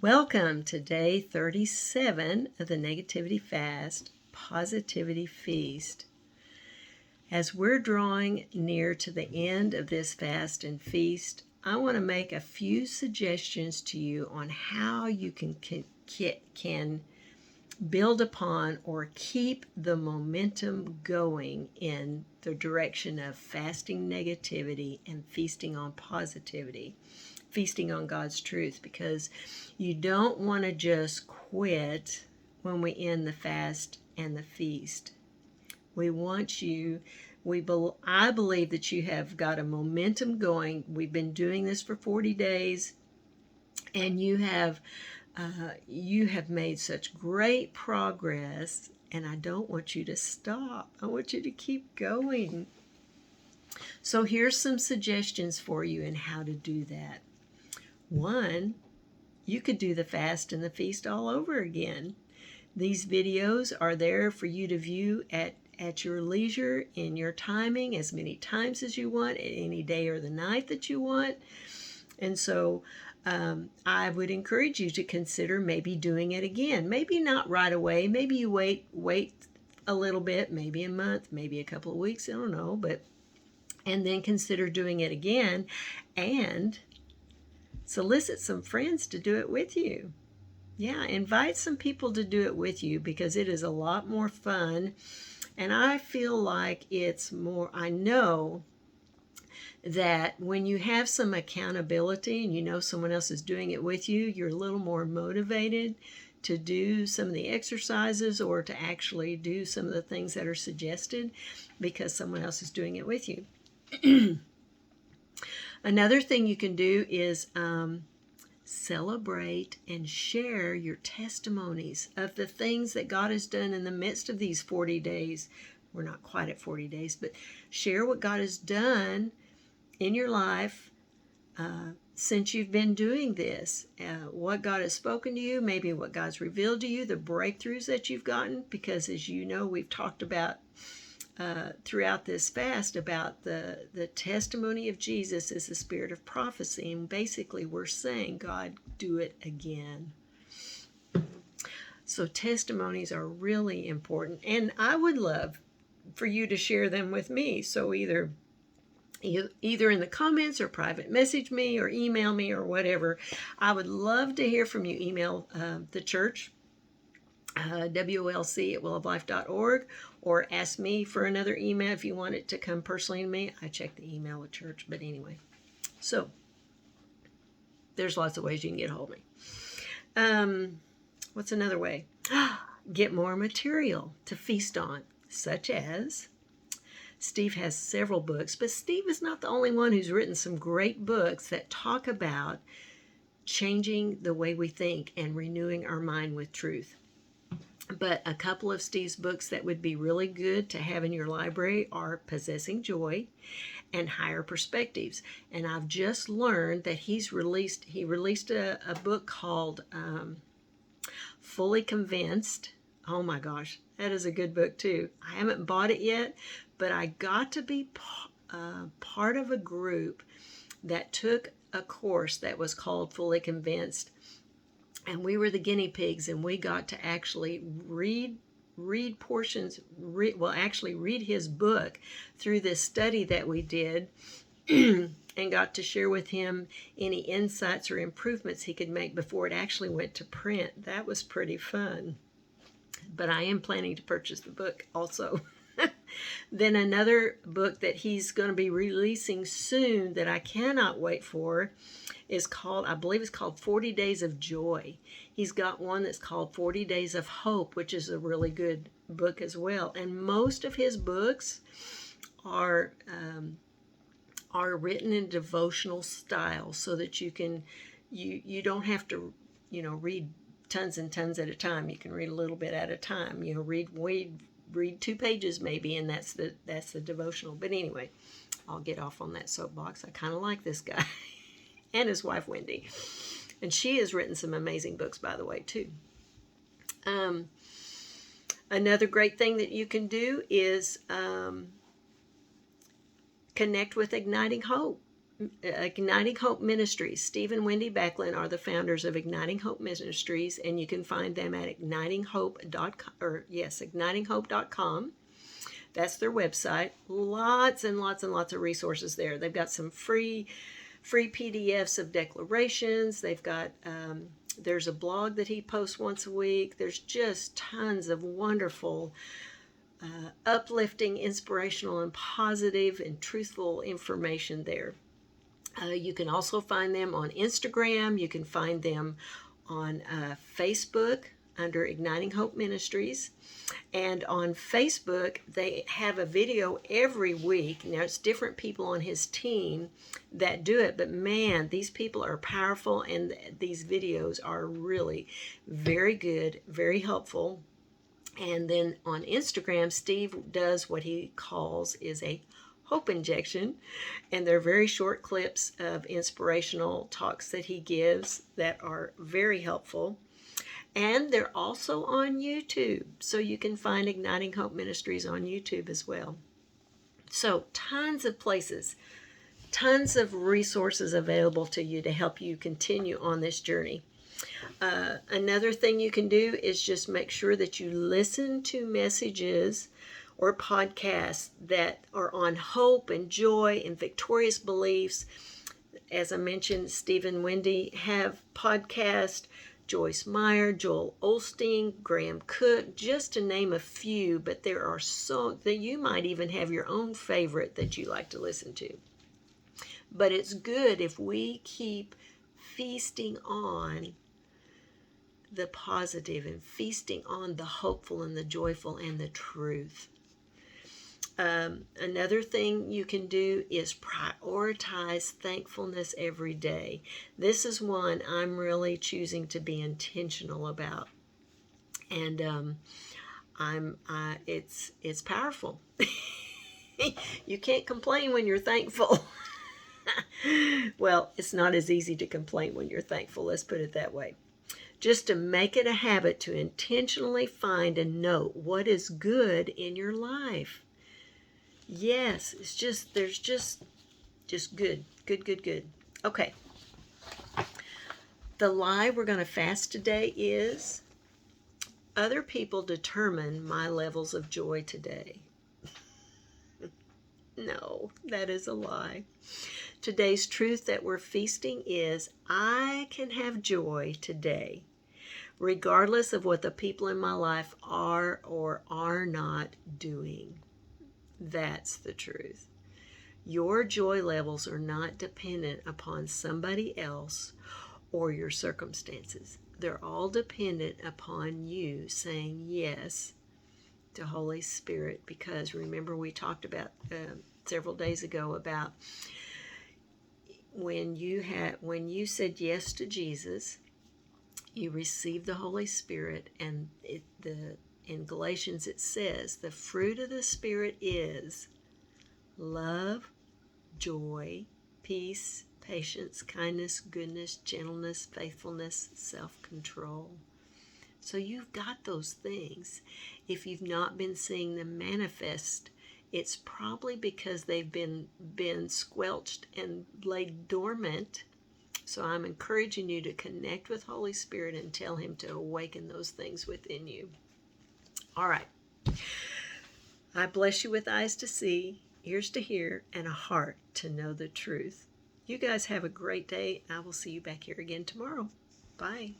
Welcome to day 37 of the Negativity Fast, Positivity Feast. As we're drawing near to the end of this fast and feast, I want to make a few suggestions to you on how you can build upon or keep the momentum going in the direction of fasting negativity and feasting on positivity, feasting on God's truth, because you don't want to just quit when we end the fast and the feast. We want you, I believe that you have got a momentum going. We've been doing this for 40 days, and you have made such great progress, and I don't want you to stop. I want you to keep going. So here's some suggestions for you in how to do that. One, you could do the fast and the feast all over again. These videos are there for you to view at your leisure, in your timing, as many times as you want, at any day or the night that you want. And so I would encourage you to consider maybe doing it again. Maybe not right away. Maybe you wait a little bit, maybe a month, maybe a couple of weeks, I don't know, and then consider doing it again and solicit some friends to do it with you. Yeah, invite some people to do it with you, because it is a lot more fun. And I feel like I know that when you have some accountability and you know someone else is doing it with you, you're a little more motivated to do some of the exercises or to actually do some of the things that are suggested because someone else is doing it with you. Another thing you can do is celebrate and share your testimonies of the things that God has done in the midst of these 40 days. We're not quite at 40 days, but share what God has done in your life since you've been doing this. What God has spoken to you, maybe what God's revealed to you, the breakthroughs that you've gotten, because as you know, we've talked about throughout this fast about the testimony of Jesus is the spirit of prophecy, and basically we're saying, God, do it again. So testimonies are really important, and I would love for you to share them with me. So either in the comments or private message me or email me or whatever. I would love to hear from you. Email the church, WOLC@willoflife.org, or ask me for another email if you want it to come personally to me. I check the email at church, but anyway. So there's lots of ways you can get a hold of me. What's another way? Get more material to feast on, such as Steve has several books, but Steve is not the only one who's written some great books that talk about changing the way we think and renewing our mind with truth. But a couple of Steve's books that would be really good to have in your library are Possessing Joy and Higher Perspectives. And I've just learned that he released a book called Fully Convinced. Oh my gosh, that is a good book too. I haven't bought it yet, but I got to be part of a group that took a course that was called Fully Convinced. And we were the guinea pigs, and we got to actually read his book through this study that we did and got to share with him any insights or improvements he could make before it actually went to print. That was pretty fun. But I am planning to purchase the book also. Then another book that he's going to be releasing soon that I cannot wait for is called, I believe it's called 40 Days of Joy. He's got one that's called 40 Days of Hope, which is a really good book as well. And most of his books are written in devotional style, so that you don't have to read tons and tons at a time. You can read a little bit at a time. Read 2 pages maybe, and that's the devotional. But anyway, I'll get off on that soapbox. I kind of like this guy and his wife Wendy, and she has written some amazing books, by the way, too. Another great thing that you can do is connect with Igniting Hope. Igniting Hope Ministries. Steve and Wendy Backlund are the founders of Igniting Hope Ministries, and you can find them at ignitinghope.com. That's their website. Lots and lots and lots of resources there. They've got some free PDFs of declarations. They've got there's a blog that he posts once a week. There's just tons of wonderful, uplifting, inspirational, and positive and truthful information there. You can also find them on Instagram. You can find them on Facebook under Igniting Hope Ministries. And on Facebook, they have a video every week. Now, it's different people on his team that do it, but man, these people are powerful, and these videos are really very good, very helpful. And then on Instagram, Steve does what he calls is a hope injection, and they're very short clips of inspirational talks that he gives that are very helpful. And they're also on YouTube, so you can find Igniting Hope Ministries on YouTube as well. So tons of places, tons of resources available to you to help you continue on this journey. Another thing you can do is just make sure that you listen to messages or podcasts that are on hope and joy and victorious beliefs. As I mentioned, Steve and Wendy have podcasts. Joyce Meyer, Joel Osteen, Graham Cook, just to name a few, but there are so that you might even have your own favorite that you like to listen to. But it's good if we keep feasting on the positive and feasting on the hopeful and the joyful and the truth. Another thing you can do is prioritize thankfulness every day. This is one I'm really choosing to be intentional about, and it's powerful. You can't complain when you're thankful. Well, it's not as easy to complain when you're thankful. Let's put it that way. Just to make it a habit to intentionally find and note what is good in your life. Yes, it's just, there's just good. Okay. The lie we're going to fast today is, other people determine my levels of joy today. No, that is a lie. Today's truth that we're feasting is, I can have joy today, regardless of what the people in my life are or are not doing. That's the truth. Your joy levels are not dependent upon somebody else or your circumstances. They're all dependent upon you saying yes to Holy Spirit, because remember we talked about several days ago about when you said yes to Jesus, you received the Holy Spirit, and in Galatians it says, the fruit of the Spirit is love, joy, peace, patience, kindness, goodness, gentleness, faithfulness, self-control. So you've got those things. If you've not been seeing them manifest, it's probably because they've been squelched and laid dormant. So I'm encouraging you to connect with Holy Spirit and tell Him to awaken those things within you. All right. I bless you with eyes to see, ears to hear, and a heart to know the truth. You guys have a great day. I will see you back here again tomorrow. Bye.